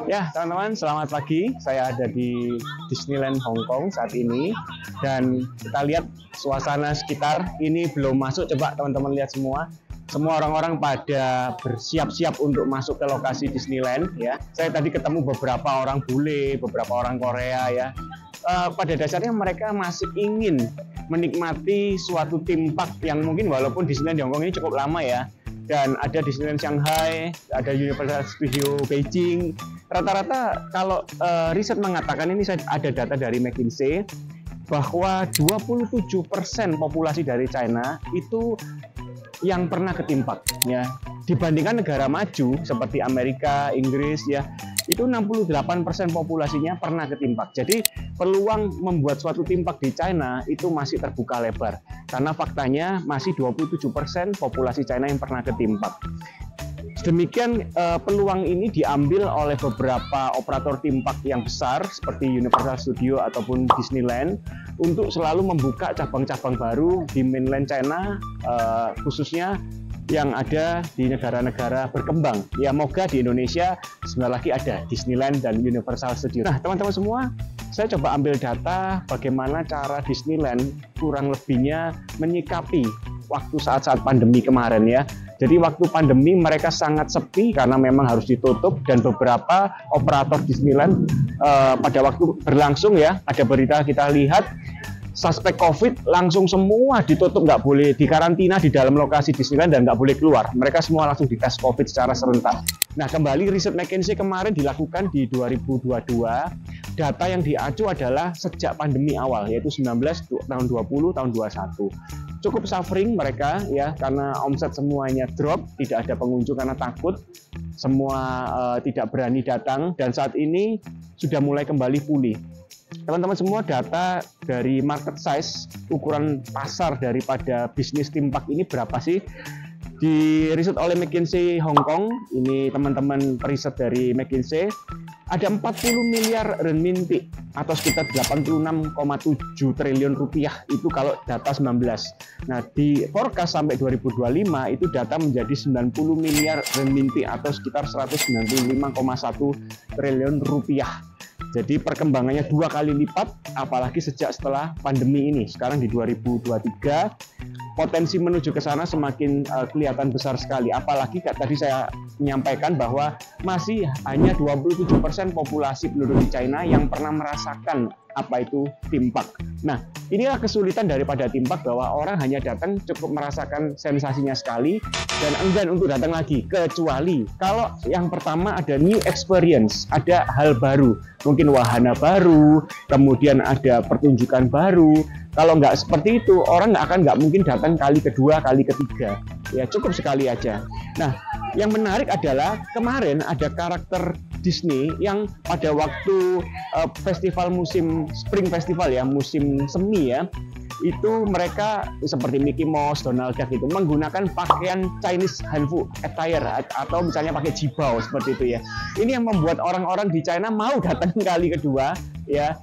Ya, teman-teman, selamat pagi. Saya ada di Disneyland Hong Kong saat ini. Dan kita lihat suasana sekitar. Ini belum masuk, coba teman-teman lihat semua. Semua orang-orang pada bersiap-siap untuk masuk ke lokasi Disneyland. Ya, saya tadi ketemu beberapa orang bule, beberapa orang Korea ya. Pada dasarnya mereka masih ingin menikmati suatu theme park yang mungkin walaupun Disneyland di Hong Kong ini cukup lama ya. Dan ada Disneyland Shanghai, ada Universal Studio Beijing. Rata-rata kalau riset mengatakan, ini ada data dari McKinsey, bahwa 27% populasi dari China itu yang pernah ke theme park ya. Dibandingkan negara maju seperti Amerika, Inggris ya, itu 68% populasinya pernah ke theme park. Jadi peluang membuat suatu theme park di China itu masih terbuka lebar. Karena faktanya masih 27% populasi China yang pernah ke theme park. Demikian peluang ini diambil oleh beberapa operator theme park yang besar seperti Universal Studio ataupun Disneyland untuk selalu membuka cabang-cabang baru di mainland China, khususnya yang ada di negara-negara berkembang. Ya, moga di Indonesia sebentar lagi ada Disneyland dan Universal Studio. Nah, teman-teman semua, saya coba ambil data bagaimana cara Disneyland kurang lebihnya menyikapi waktu saat-saat pandemi kemarin ya. Jadi waktu pandemi mereka sangat sepi karena memang harus ditutup, dan beberapa operator Disneyland pada waktu berlangsung ya, ada berita kita lihat suspek COVID langsung semua ditutup, nggak boleh dikarantina di dalam lokasi Disneyland dan nggak boleh keluar. Mereka semua langsung dites COVID secara serentak. Nah, kembali riset McKinsey kemarin dilakukan di 2022. Data yang diacu adalah sejak pandemi awal, yaitu 19, tahun 20, tahun 21. Cukup suffering mereka ya, karena omset semuanya drop, tidak ada pengunjung karena takut. Semua tidak berani datang, dan saat ini sudah mulai kembali pulih. Teman-teman semua, data dari market size, ukuran pasar daripada bisnis theme park ini berapa sih? Di riset oleh McKinsey Hong Kong, ini teman-teman periset dari McKinsey, ada 40 miliar renminbi atau sekitar 86,7 triliun rupiah itu kalau data 19. Nah, di forecast sampai 2025 itu data menjadi 90 miliar renminbi atau sekitar 195,1 triliun rupiah. Jadi perkembangannya 2 kali lipat, apalagi sejak setelah pandemi ini. Sekarang di 2023, potensi menuju ke sana semakin kelihatan besar sekali. Apalagi tadi saya menyampaikan bahwa masih hanya 27% populasi penduduk di China yang pernah merasakan apa itu theme park. Nah, inilah kesulitan daripada theme park, bahwa orang hanya datang cukup merasakan sensasinya sekali dan enggan untuk datang lagi, kecuali kalau yang pertama ada new experience, ada hal baru, mungkin wahana baru, kemudian ada pertunjukan baru. Kalau nggak seperti itu, orang nggak mungkin datang kali kedua, kali ketiga. Ya, cukup sekali aja. Nah, yang menarik adalah kemarin ada karakter Disney yang pada waktu festival musim Spring Festival ya, musim semi ya, itu mereka seperti Mickey Mouse, Donald Duck itu menggunakan pakaian Chinese Hanfu attire atau misalnya pakai jibao seperti itu ya. Ini yang membuat orang-orang di China mau datang kali kedua ya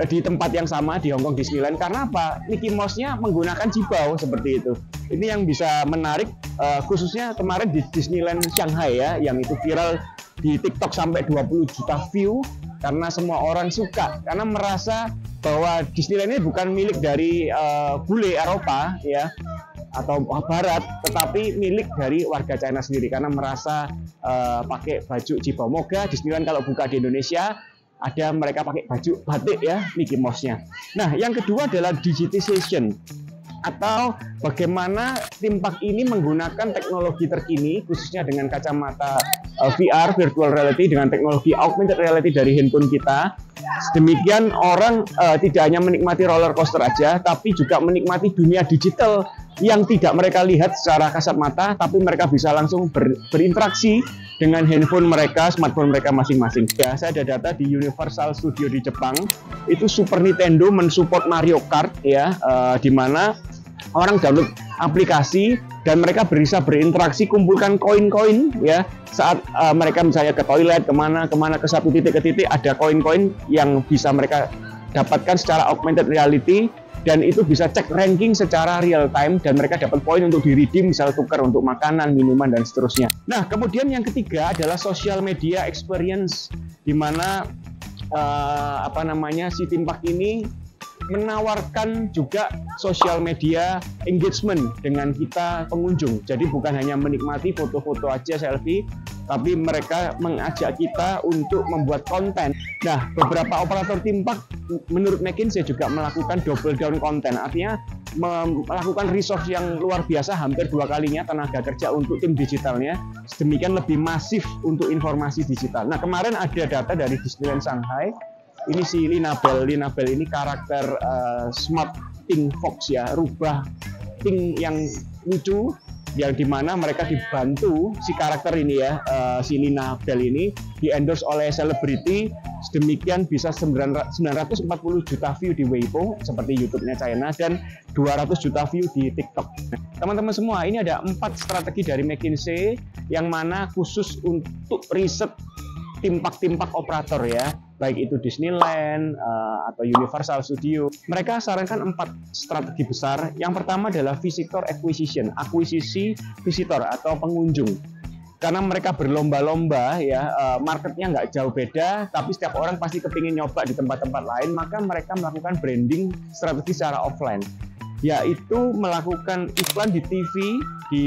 di tempat yang sama di Hong Kong Disneyland. Karena apa? Mickey Mouse-nya menggunakan jibao seperti itu. Ini yang bisa menarik, khususnya kemarin di Disneyland Shanghai ya, yang itu viral di TikTok sampai 20 juta view, karena semua orang suka, karena merasa bahwa Disneyland ini bukan milik dari bule Eropa ya atau Barat, tetapi milik dari warga China sendiri, karena merasa pakai baju jibao. Moga Disneyland kalau buka di Indonesia ada mereka pakai baju batik ya, Mickey Mouse-nya. Nah, yang kedua adalah digitization, atau bagaimana theme park ini menggunakan teknologi terkini, khususnya dengan kacamata VR, virtual reality, dengan teknologi augmented reality dari handphone kita. Demikian orang tidak hanya menikmati roller coaster aja, tapi juga menikmati dunia digital yang tidak mereka lihat secara kasat mata, tapi mereka bisa langsung berinteraksi dengan handphone mereka, smartphone mereka masing-masing. Ya, saya ada data di Universal Studio di Jepang, itu Super Nintendo mensupport Mario Kart ya, di mana orang download aplikasi dan mereka bisa berinteraksi, kumpulkan koin-koin ya, saat mereka misalnya ke toilet, kemana ke satu titik ke titik, ada koin-koin yang bisa mereka dapatkan secara augmented reality dan itu bisa cek ranking secara real time dan mereka dapat poin untuk di-redeem, misal tukar untuk makanan, minuman, dan seterusnya. Nah, kemudian yang ketiga adalah social media experience, di mana si Timpak ini menawarkan juga social media engagement dengan kita pengunjung. Jadi bukan hanya menikmati foto-foto aja selfie, tapi mereka mengajak kita untuk membuat konten. Nah, beberapa operator Timpak menurut McKinsey juga melakukan double down konten, artinya melakukan resource yang luar biasa, hampir 2 kalinya tenaga kerja untuk tim digitalnya, sedemikian lebih masif untuk informasi digital. Nah, kemarin ada data dari Disneyland Shanghai. Ini si Lina Bell ini karakter Smart Pink Fox ya, rubah pink yang lucu, yang dimana mereka dibantu si karakter ini ya, si Lina Bell ini di-endorse oleh selebriti, sedemikian bisa 940 juta view di Weibo seperti YouTube-nya China dan 200 juta view di TikTok. Teman-teman semua, ini ada 4 strategi dari McKinsey yang mana khusus untuk riset Timpak operator ya, baik itu Disneyland atau Universal Studio. Mereka sarankan 4 strategi besar. Yang pertama adalah visitor acquisition, akuisisi visitor atau pengunjung. Karena mereka berlomba-lomba ya, marketnya nggak jauh beda, tapi setiap orang pasti kepingin nyoba di tempat-tempat lain, maka mereka melakukan branding strategi secara offline, yaitu melakukan iklan di TV, di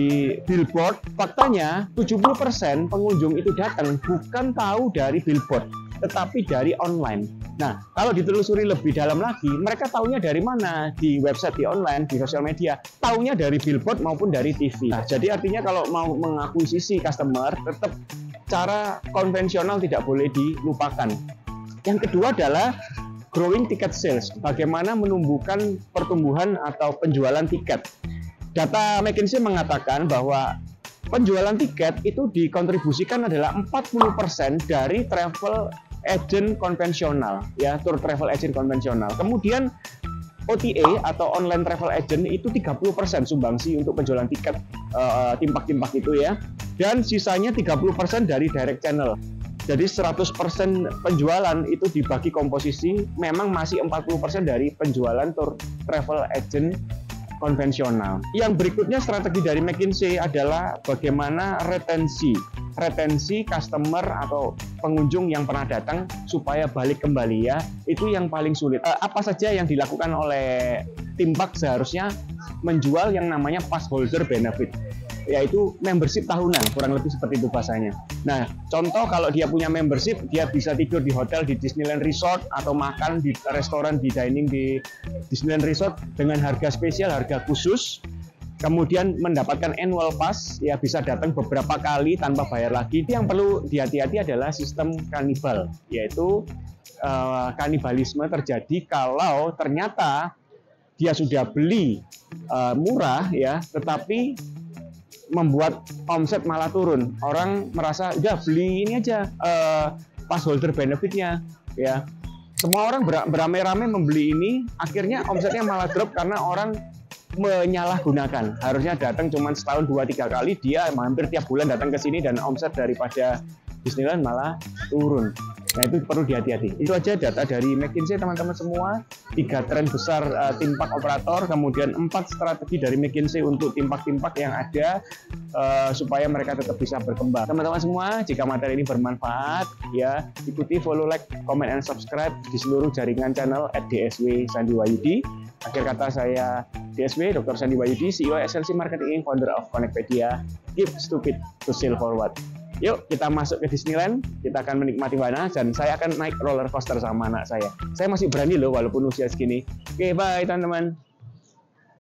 billboard. Faktanya 70% pengunjung itu datang bukan tahu dari billboard, tetapi dari online. Nah, kalau ditelusuri lebih dalam lagi, mereka taunya dari mana? Di website, di online, di sosial media. Taunya dari billboard maupun dari TV. Nah, jadi artinya kalau mau mengakuisisi customer, tetap cara konvensional tidak boleh dilupakan. Yang kedua adalah growing ticket sales, bagaimana menumbuhkan pertumbuhan atau penjualan tiket. Data McKinsey mengatakan bahwa penjualan tiket itu dikontribusikan adalah 40% dari travel agent konvensional, ya, tour travel agent konvensional. Kemudian OTA atau online travel agent itu 30% sumbangsi untuk penjualan tiket Timpak itu ya. Dan sisanya 30% dari direct channel. Jadi 100% penjualan itu dibagi komposisi, memang masih 40% dari penjualan tour travel agent konvensional. Yang berikutnya strategi dari McKinsey adalah bagaimana retensi customer atau pengunjung yang pernah datang supaya balik kembali ya. Itu yang paling sulit. Apa saja yang dilakukan oleh Timpak seharusnya menjual yang namanya pass holder benefit, yaitu membership tahunan, kurang lebih seperti itu bahasanya. Nah, contoh kalau dia punya membership, dia bisa tidur di hotel di Disneyland Resort atau makan di restoran, di dining di Disneyland Resort dengan harga spesial, harga khusus. Kemudian mendapatkan annual pass, ya bisa datang beberapa kali tanpa bayar lagi. Yang perlu dihati-hati adalah sistem kanibal, yaitu kanibalisme terjadi kalau ternyata dia sudah beli murah ya, tetapi membuat omset malah turun. Orang merasa udah beli ini aja pass holder benefitnya ya. Semua orang beramai-ramai membeli ini, akhirnya omsetnya malah drop karena orang menyalahgunakan. Harusnya datang cuma setahun 2-3 kali, dia hampir tiap bulan datang ke sini dan omset daripada Disneyland malah turun. Nah, itu perlu dihati-hati. Itu aja data dari McKinsey teman-teman semua. 3 tren besar Timpak operator, kemudian 4 strategi dari McKinsey untuk Timpak-Timpak yang ada supaya mereka tetap bisa berkembang. Teman-teman semua, jika materi ini bermanfaat, ya ikuti, follow, like, comment, and subscribe di seluruh jaringan channel @DSW Sandi Wahyudi. Akhir kata, saya DSW, Dr. Sandi Wahyudi, CEO SLC Marketing, founder of Connectpedia. Keep stupid to sail forward. Yuk kita masuk ke Disneyland, kita akan menikmati wahana dan saya akan naik roller coaster sama anak saya. Saya masih berani loh walaupun usia segini. Oke, bye teman-teman.